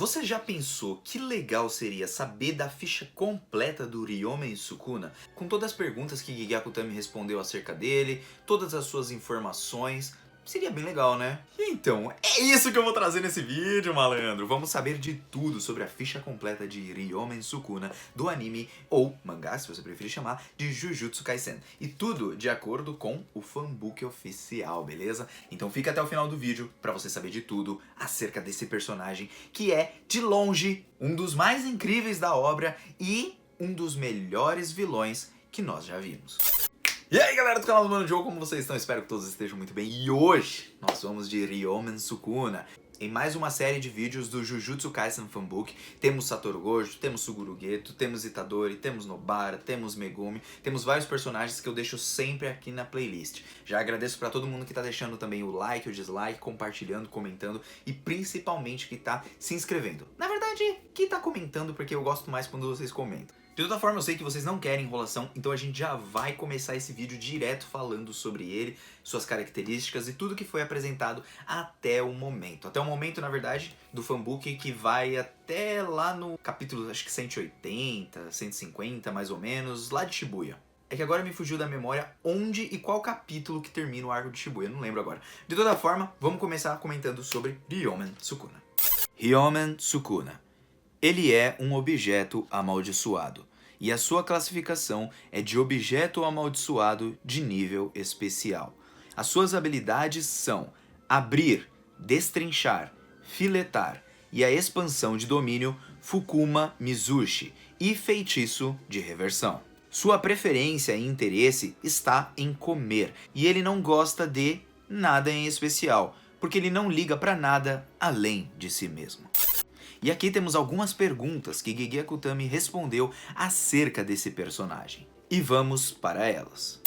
Você já pensou que legal seria saber da ficha completa do Ryomen Sukuna? Com todas as perguntas que Gege Akutami respondeu acerca dele, todas as suas informações. Seria bem legal, né? Então, é isso que eu vou trazer nesse vídeo, malandro! Vamos saber de tudo sobre a ficha completa de Ryomen Sukuna do anime, ou mangá, se você preferir chamar, de Jujutsu Kaisen. E tudo de acordo com o fanbook oficial, beleza? Então fica até o final do vídeo pra você saber de tudo acerca desse personagem, que é, de longe, um dos mais incríveis da obra e um dos melhores vilões que nós já vimos. E aí galera do canal do Mano Joe, como vocês estão? Espero que todos estejam muito bem. E hoje nós vamos de Ryomen Sukuna. Em mais uma série de vídeos do Jujutsu Kaisen Fanbook, temos Satoru Gojo, temos Suguru Geto, temos Itadori, temos Nobara, temos Megumi, temos vários personagens que eu deixo sempre aqui na playlist. Já agradeço pra todo mundo que tá deixando também o like, o dislike, compartilhando, comentando e principalmente que tá se inscrevendo. Na verdade, que tá comentando porque eu gosto mais quando vocês comentam. De toda forma, eu sei que vocês não querem enrolação, então a gente já vai começar esse vídeo direto falando sobre ele, suas características e tudo que foi apresentado até o momento. Até o momento, na verdade, do fanbook que vai até lá no capítulo, acho que 180, 150 mais ou menos, lá de Shibuya. É que agora me fugiu da memória onde e qual capítulo que termina o arco de Shibuya, não lembro agora. De toda forma, vamos começar comentando sobre Ryomen Sukuna. Ryomen Sukuna. Ele é um objeto amaldiçoado, e a sua classificação é de objeto amaldiçoado de nível especial. As suas habilidades são abrir, destrinchar, filetar e a expansão de domínio Fukuma Mizushi e feitiço de reversão. Sua preferência e interesse está em comer, e ele não gosta de nada em especial, porque ele não liga para nada além de si mesmo. E aqui temos algumas perguntas que Gege Akutami respondeu acerca desse personagem. E vamos para elas.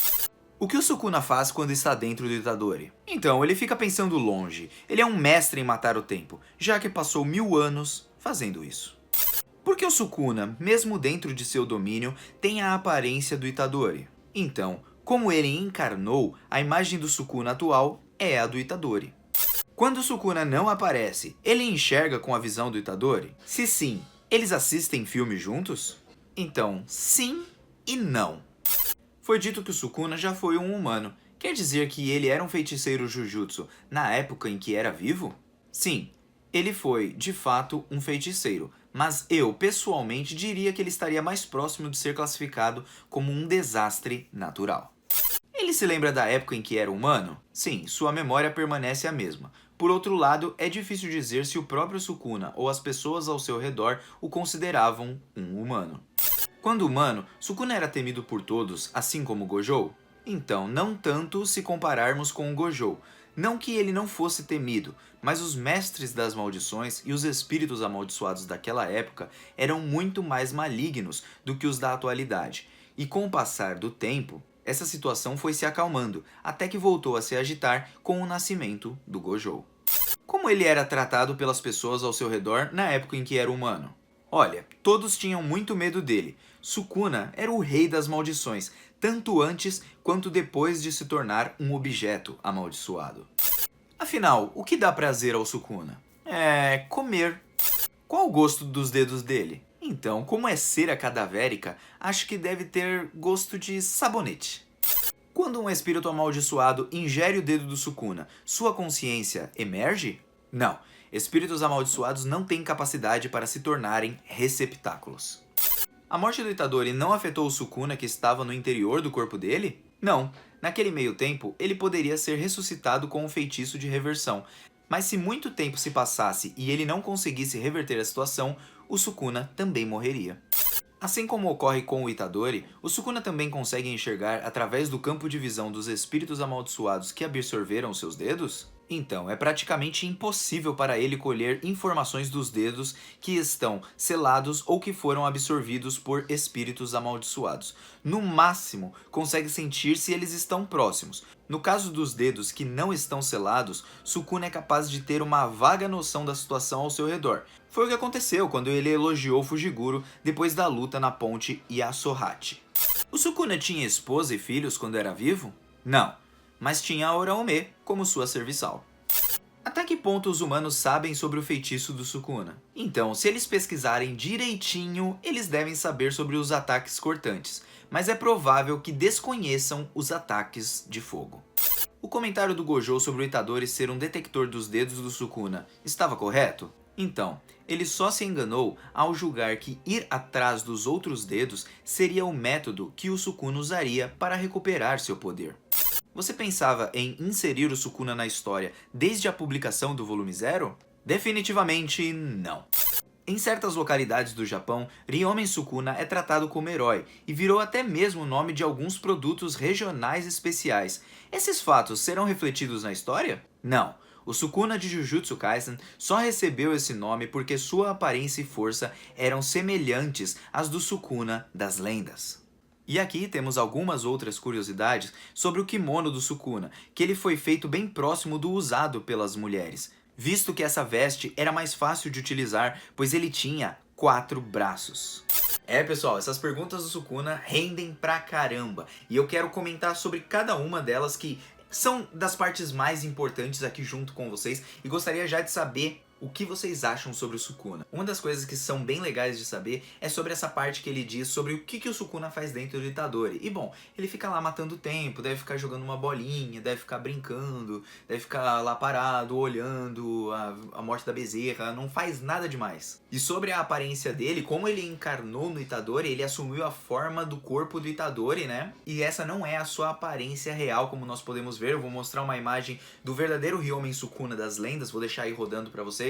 O que o Sukuna faz quando está dentro do Itadori? Então, ele fica pensando longe. Ele é um mestre em matar o tempo, já que passou 1000 anos fazendo isso. Por que o Sukuna, mesmo dentro de seu domínio, tem a aparência do Itadori? Então, como ele encarnou, a imagem do Sukuna atual é a do Itadori. Quando o Sukuna não aparece, ele enxerga com a visão do Itadori? Se sim, eles assistem filme juntos? Então, sim e não. Foi dito que o Sukuna já foi um humano. Quer dizer que ele era um feiticeiro Jujutsu na época em que era vivo? Sim, ele foi, de fato, um feiticeiro, mas eu, pessoalmente, diria que ele estaria mais próximo de ser classificado como um desastre natural. Ele se lembra da época em que era humano? Sim, sua memória permanece a mesma. Por outro lado, é difícil dizer se o próprio Sukuna ou as pessoas ao seu redor o consideravam um humano. Quando humano, Sukuna era temido por todos, assim como Gojo? Então, não tanto se compararmos com o Gojo. Não que ele não fosse temido, mas os mestres das maldições e os espíritos amaldiçoados daquela época eram muito mais malignos do que os da atualidade. E com o passar do tempo, essa situação foi se acalmando, até que voltou a se agitar com o nascimento do Gojo. Como ele era tratado pelas pessoas ao seu redor na época em que era humano? Olha, todos tinham muito medo dele. Sukuna era o rei das maldições, tanto antes quanto depois de se tornar um objeto amaldiçoado. Afinal, o que dá prazer ao Sukuna? É comer. Qual o gosto dos dedos dele? Então, como é cera cadavérica, acho que deve ter gosto de sabonete. Quando um espírito amaldiçoado ingere o dedo do Sukuna, sua consciência emerge? Não, espíritos amaldiçoados não têm capacidade para se tornarem receptáculos. A morte do Itadori não afetou o Sukuna que estava no interior do corpo dele? Não, naquele meio tempo ele poderia ser ressuscitado com um feitiço de reversão, mas se muito tempo se passasse e ele não conseguisse reverter a situação, o Sukuna também morreria. Assim como ocorre com o Itadori, o Sukuna também consegue enxergar através do campo de visão dos espíritos amaldiçoados que absorveram seus dedos? Então, é praticamente impossível para ele colher informações dos dedos que estão selados ou que foram absorvidos por espíritos amaldiçoados. No máximo, consegue sentir se eles estão próximos. No caso dos dedos que não estão selados, Sukuna é capaz de ter uma vaga noção da situação ao seu redor. Foi o que aconteceu quando ele elogiou Fujiguro depois da luta na ponte Yasuhachi. O Sukuna tinha esposa e filhos quando era vivo? Não, mas tinha a Oraome como sua serviçal. Até que ponto os humanos sabem sobre o feitiço do Sukuna? Então, se eles pesquisarem direitinho, eles devem saber sobre os ataques cortantes, mas é provável que desconheçam os ataques de fogo. O comentário do Gojo sobre o Itadori ser um detector dos dedos do Sukuna estava correto? Então, ele só se enganou ao julgar que ir atrás dos outros dedos seria o método que o Sukuna usaria para recuperar seu poder. Você pensava em inserir o Sukuna na história desde a publicação do volume 0? Definitivamente não. Em certas localidades do Japão, Ryomen Sukuna é tratado como herói e virou até mesmo o nome de alguns produtos regionais especiais. Esses fatos serão refletidos na história? Não. O Sukuna de Jujutsu Kaisen só recebeu esse nome porque sua aparência e força eram semelhantes às do Sukuna das lendas. E aqui temos algumas outras curiosidades sobre o kimono do Sukuna, que ele foi feito bem próximo do usado pelas mulheres, visto que essa veste era mais fácil de utilizar, pois ele tinha 4 braços. Pessoal, essas perguntas do Sukuna rendem pra caramba, e eu quero comentar sobre cada uma delas que são das partes mais importantes aqui junto com vocês, e gostaria já de saber o que vocês acham sobre o Sukuna. Uma das coisas que são bem legais de saber é sobre essa parte que ele diz sobre o que o Sukuna faz dentro do Itadori. E bom, ele fica lá matando o tempo, deve ficar jogando uma bolinha, deve ficar brincando, deve ficar lá parado, olhando a morte da bezerra, não faz nada demais. E sobre a aparência dele, como ele encarnou no Itadori, ele assumiu a forma do corpo do Itadori, né? E essa não é a sua aparência real, como nós podemos ver. Eu vou mostrar uma imagem do verdadeiro Ryomen Sukuna das lendas, vou deixar aí rodando pra vocês.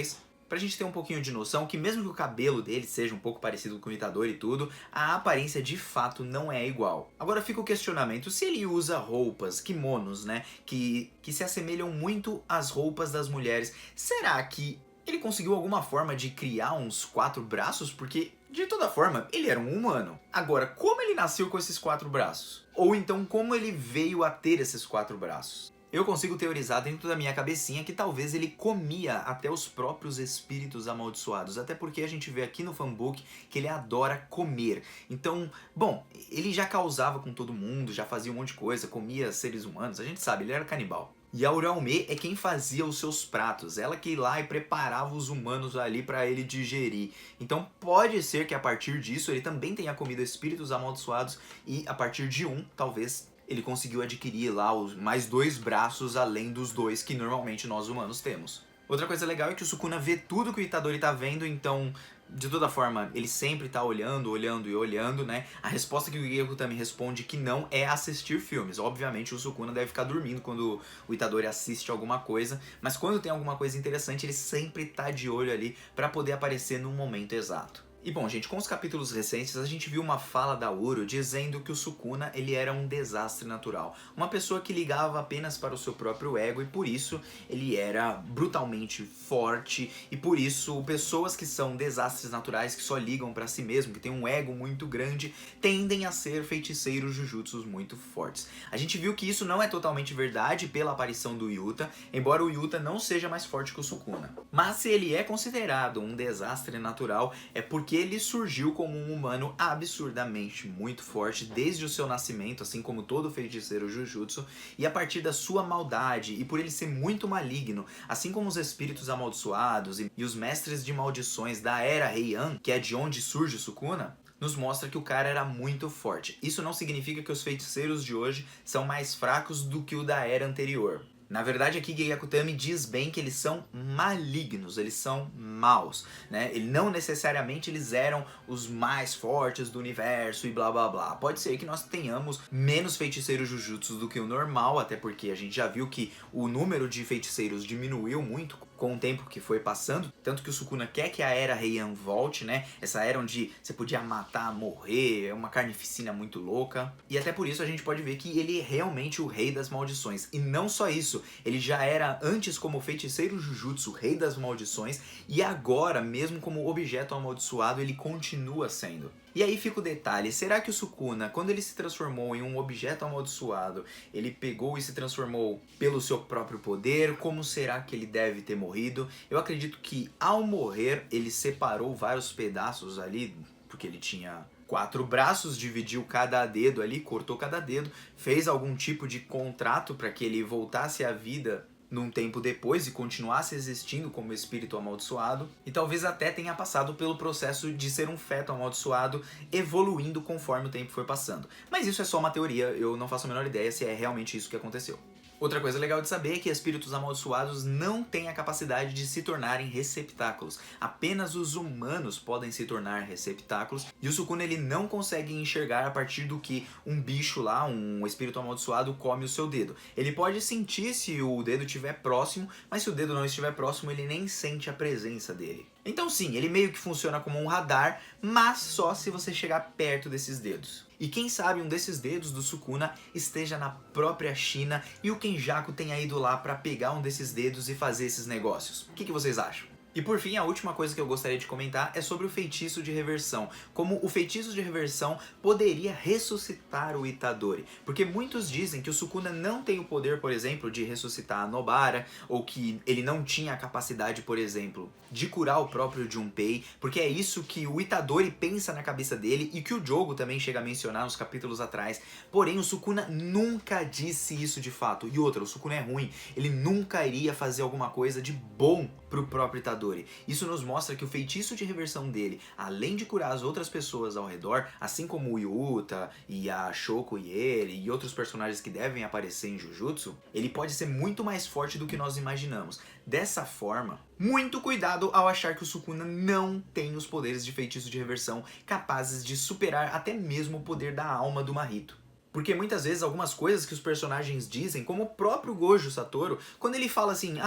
Pra gente ter um pouquinho de noção que mesmo que o cabelo dele seja um pouco parecido com o Itadori e tudo, a aparência de fato não é igual. Agora fica o questionamento, se ele usa roupas, kimonos, né, que se assemelham muito às roupas das mulheres, será que ele conseguiu alguma forma de criar uns 4 braços? Porque, de toda forma, ele era um humano. Agora, como ele nasceu com esses 4 braços? Ou então, como ele veio a ter esses 4 braços? Eu consigo teorizar dentro da minha cabecinha que talvez ele comia até os próprios espíritos amaldiçoados, até porque a gente vê aqui no fanbook que ele adora comer. Então, bom, ele já causava com todo mundo, já fazia um monte de coisa, comia seres humanos, a gente sabe, ele era canibal. E a Uraume é quem fazia os seus pratos, ela que ia lá e preparava os humanos ali para ele digerir. Então pode ser que a partir disso ele também tenha comido espíritos amaldiçoados e a partir de talvez ele conseguiu adquirir lá os mais 2 braços além dos 2 que normalmente nós humanos temos. Outra coisa legal é que o Sukuna vê tudo que o Itadori tá vendo, então, de toda forma, ele sempre tá olhando, olhando e olhando, né? A resposta que o Gyakutami também responde que não é assistir filmes. Obviamente o Sukuna deve ficar dormindo quando o Itadori assiste alguma coisa, mas quando tem alguma coisa interessante, ele sempre tá de olho ali pra poder aparecer no momento exato. E bom, gente, com os capítulos recentes, a gente viu uma fala da Uro dizendo que o Sukuna ele era um desastre natural. Uma pessoa que ligava apenas para o seu próprio ego e por isso ele era brutalmente forte. E por isso, pessoas que são desastres naturais, que só ligam para si mesmo, que têm um ego muito grande, tendem a ser feiticeiros jujutsus muito fortes. A gente viu que isso não é totalmente verdade pela aparição do Yuta, embora o Yuta não seja mais forte que o Sukuna. Mas se ele é considerado um desastre natural, é porque ele surgiu como um humano absurdamente muito forte desde o seu nascimento, assim como todo feiticeiro Jujutsu, e a partir da sua maldade e por ele ser muito maligno, assim como os espíritos amaldiçoados e os mestres de maldições da Era Heian, que é de onde surge o Sukuna, nos mostra que o cara era muito forte. Isso não significa que os feiticeiros de hoje são mais fracos do que o da era anterior. Na verdade, aqui Gyakutami diz bem que eles são malignos, eles são maus, né? Não necessariamente eles eram os mais fortes do universo e blá blá blá. Pode ser que nós tenhamos menos feiticeiros Jujutsu do que o normal, até porque a gente já viu que o número de feiticeiros diminuiu muito com o tempo que foi passando, tanto que o Sukuna quer que a Era Heian volte, né? Essa era onde você podia matar, morrer, é uma carnificina muito louca. E até por isso a gente pode ver que ele é realmente o rei das maldições. E não só isso, ele já era antes como feiticeiro Jujutsu, rei das maldições, e agora, mesmo como objeto amaldiçoado, ele continua sendo. E aí fica o detalhe, será que o Sukuna, quando ele se transformou em um objeto amaldiçoado, ele pegou e se transformou pelo seu próprio poder? Como será que ele deve ter morrido? Eu acredito que ao morrer, ele separou vários pedaços ali, porque ele tinha 4 braços, dividiu cada dedo ali, cortou cada dedo, fez algum tipo de contrato para que ele voltasse à vida num tempo depois e continuasse existindo como espírito amaldiçoado, e talvez até tenha passado pelo processo de ser um feto amaldiçoado, evoluindo conforme o tempo foi passando. Mas isso é só uma teoria, eu não faço a menor ideia se é realmente isso que aconteceu. Outra coisa legal de saber é que espíritos amaldiçoados não têm a capacidade de se tornarem receptáculos. Apenas os humanos podem se tornar receptáculos, e o Sukuna ele não consegue enxergar a partir do que um bicho lá, um espírito amaldiçoado, come o seu dedo. Ele pode sentir se o dedo estiver próximo, mas se o dedo não estiver próximo, ele nem sente a presença dele. Então sim, ele meio que funciona como um radar, mas só se você chegar perto desses dedos. E quem sabe um desses dedos do Sukuna esteja na própria China e o Kenjaku tenha ido lá para pegar um desses dedos e fazer esses negócios. O que vocês acham? E por fim, a última coisa que eu gostaria de comentar é sobre o feitiço de reversão. Como o feitiço de reversão poderia ressuscitar o Itadori. Porque muitos dizem que o Sukuna não tem o poder, por exemplo, de ressuscitar a Nobara, ou que ele não tinha a capacidade, por exemplo, de curar o próprio Junpei, porque é isso que o Itadori pensa na cabeça dele e que o Jogo também chega a mencionar nos capítulos atrás. Porém, o Sukuna nunca disse isso de fato. E outra, o Sukuna é ruim. Ele nunca iria fazer alguma coisa de bom pro próprio Itadori. Isso nos mostra que o feitiço de reversão dele, além de curar as outras pessoas ao redor, assim como o Yuta e a Shoko e ele e outros personagens que devem aparecer em Jujutsu, ele pode ser muito mais forte do que nós imaginamos. Dessa forma, muito cuidado ao achar que o Sukuna não tem os poderes de feitiço de reversão capazes de superar até mesmo o poder da alma do Mahito. Porque muitas vezes algumas coisas que os personagens dizem, como o próprio Gojo Satoru, quando ele fala assim,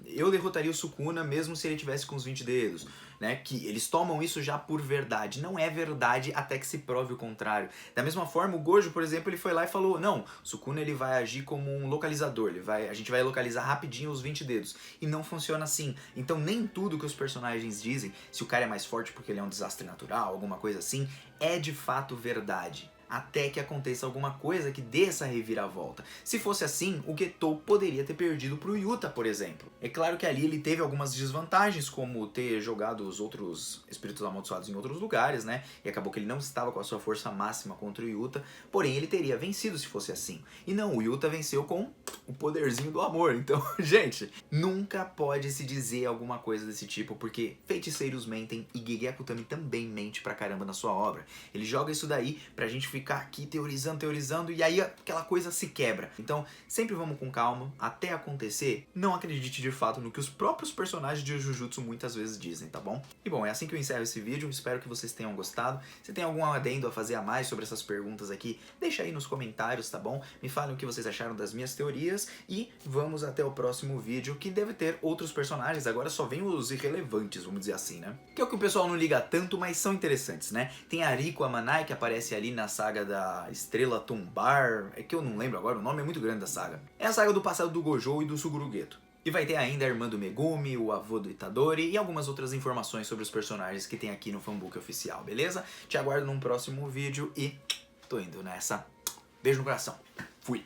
eu derrotaria o Sukuna mesmo se ele tivesse com os 20 dedos, né? Que eles tomam isso já por verdade. Não é verdade até que se prove o contrário. Da mesma forma, o Gojo, por exemplo, ele foi lá e falou, não, o Sukuna ele vai agir como um localizador, a gente vai localizar rapidinho os 20 dedos. E não funciona assim. Então nem tudo que os personagens dizem, se o cara é mais forte porque ele é um desastre natural, alguma coisa assim, é de fato verdade. Até que aconteça alguma coisa que dê essa reviravolta. Se fosse assim, o Getou poderia ter perdido pro Yuta, por exemplo. É claro que ali ele teve algumas desvantagens, como ter jogado os outros espíritos amaldiçoados em outros lugares, né? E acabou que ele não estava com a sua força máxima contra o Yuta, porém ele teria vencido se fosse assim. E não, o Yuta venceu com o poderzinho do amor. Então, gente, nunca pode se dizer alguma coisa desse tipo, porque feiticeiros mentem e Gegeko também mente pra caramba na sua obra. Ele joga isso daí pra gente ficar aqui teorizando, e aí aquela coisa se quebra. Então, sempre vamos com calma, até acontecer, não acredite de fato no que os próprios personagens de Jujutsu muitas vezes dizem, tá bom? E bom, é assim que eu encerro esse vídeo, espero que vocês tenham gostado. Se tem algum adendo a fazer a mais sobre essas perguntas aqui, deixa aí nos comentários, tá bom? Me falem o que vocês acharam das minhas teorias, e vamos até o próximo vídeo, que deve ter outros personagens, agora só vem os irrelevantes, vamos dizer assim, né? Que é o que o pessoal não liga tanto, mas são interessantes, né? Tem a Riko Amanai, que aparece ali na saga da Estrela Tumbar, é que eu não lembro agora, o nome é muito grande da saga. É a saga do passado do Gojo e do Suguru Geto. E vai ter ainda a irmã do Megumi, o avô do Itadori e algumas outras informações sobre os personagens que tem aqui no fanbook oficial, beleza? Te aguardo num próximo vídeo e tô indo nessa. Beijo no coração. Fui!